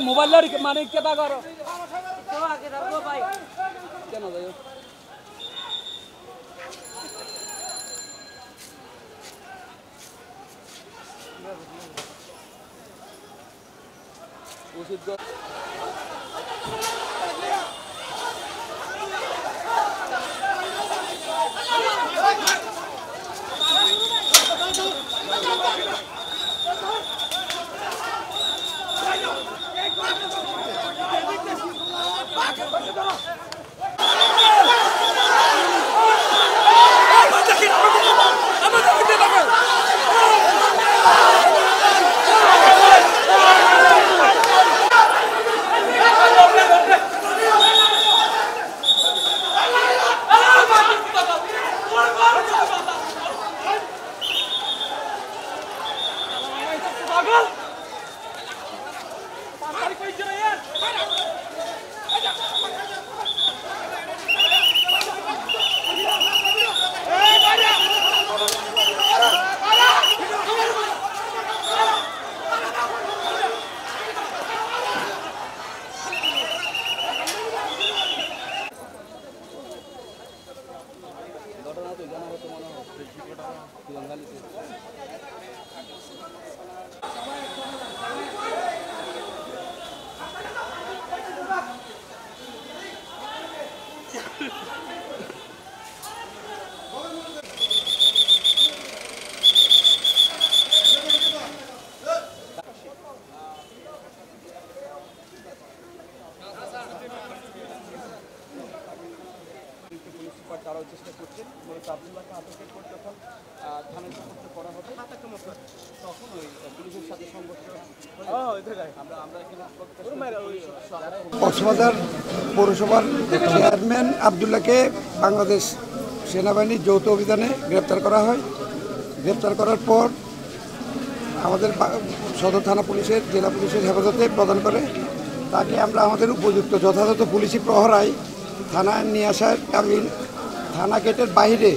মোবাইলের মানে কেটা করো কেন যাই উচিত তারাও চেষ্টা করছেন মূলত আব্দুল্লাহকে আটকের পর যখন থানায় সমস্ত করা হবে তখন ওই পুলিশের সাথে সংঘর্ষ কক্সবাজার পৌরসভার চেয়ারম্যান আব্দুল্লাহকে বাংলাদেশ সেনাবাহিনীর যৌথ অভিযানে গ্রেপ্তার করা হয়। গ্রেপ্তার করার পর আমাদের সদর থানা পুলিশের জেলা পুলিশের হেফাজতে প্রদান করে তাকে আমরা আমাদের উপযুক্ত যথাযথ পুলিশি প্রহরায় থানায় নিয়ে আসার কালীন থানা গেটের বাইরে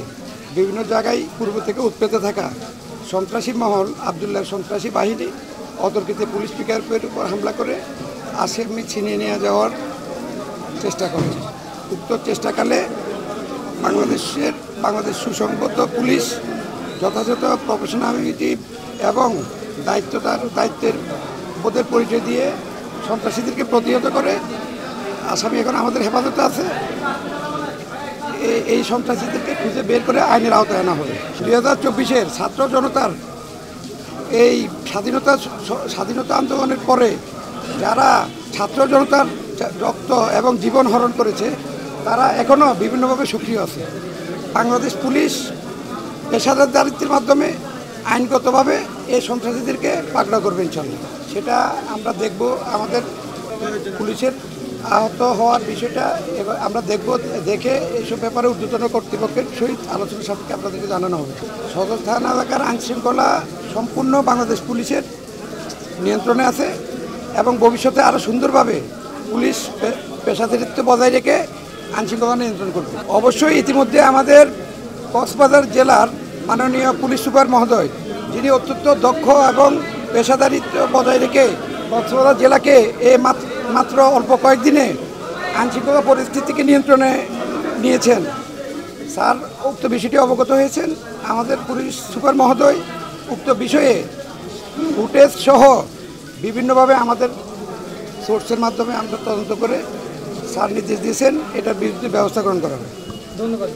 বিভিন্ন জায়গায় পূর্ব থেকে উৎপেত থাকা সন্ত্রাসী মহল আব্দুল্লাহর সন্ত্রাসী বাহিনী অতর্কিতে পুলিশ পিকআপের উপর হামলা করে আসামি ছিনিয়ে নিয়ে যাওয়ার চেষ্টা করে। উক্ত চেষ্টাকালে বাংলাদেশ সুসংবদ্ধ পুলিশ যথাযথ প্রফেশনালিটি এবং দায়িত্বের বোধের পরিচয় দিয়ে সন্ত্রাসীদেরকে প্রতিহত করে আসামি এখন আমাদের হেফাজতে আছে। এই সন্ত্রাসীদেরকে খুঁজে বের করে আইনের আওতায় আনা হবে। 2024-এর ছাত্র জনতার এই স্বাধীনতা আন্দোলনের পরে যারা ছাত্র জনতার রক্ত এবং জীবন হরণ করেছে তারা এখনও বিভিন্নভাবে সক্রিয় আছে। বাংলাদেশ পুলিশ পেশাদারিত্বের মাধ্যমে আইনগতভাবে এই সন্ত্রাসীদেরকে পাকড়াও করবে ইনশাল্লাহ। সেটা আমরা দেখব। আমাদের পুলিশের আহত হওয়ার বিষয়টা এবার আমরা দেখে এইসব ব্যাপারে ঊর্ধ্বতন কর্তৃপক্ষের সহিত আলোচনা সাপেক্ষে আপনাদেরকে জানানো হবে। সদর থানা এলাকার আইনশৃঙ্খলা সম্পূর্ণ বাংলাদেশ পুলিশের নিয়ন্ত্রণে আছে এবং ভবিষ্যতে আরও সুন্দরভাবে পুলিশ পেশাদারিত্ব বজায় রেখে আইনশৃঙ্খলা নিয়ন্ত্রণ করবে। অবশ্যই ইতিমধ্যে আমাদের কক্সবাজার জেলার মাননীয় পুলিশ সুপার মহোদয়, যিনি অত্যন্ত দক্ষ এবং পেশাদারিত্ব বজায় রেখে কক্সবাজার জেলাকে মাত্র অল্প কয়েকদিনে আইনশৃঙ্খলা পরিস্থিতিকে নিয়ন্ত্রণে নিয়েছেন। স্যার উক্ত বিষয়টি অবগত হয়েছেন। আমাদের পুলিশ সুপার মহোদয় উক্ত বিষয়ে ফুটেজ সহ বিভিন্নভাবে আমাদের সোর্সের মাধ্যমে আমরা তদন্ত করে স্যার নির্দেশ দিয়েছেন এটার বিরুদ্ধে ব্যবস্থা গ্রহণ করা হবে। ধন্যবাদ।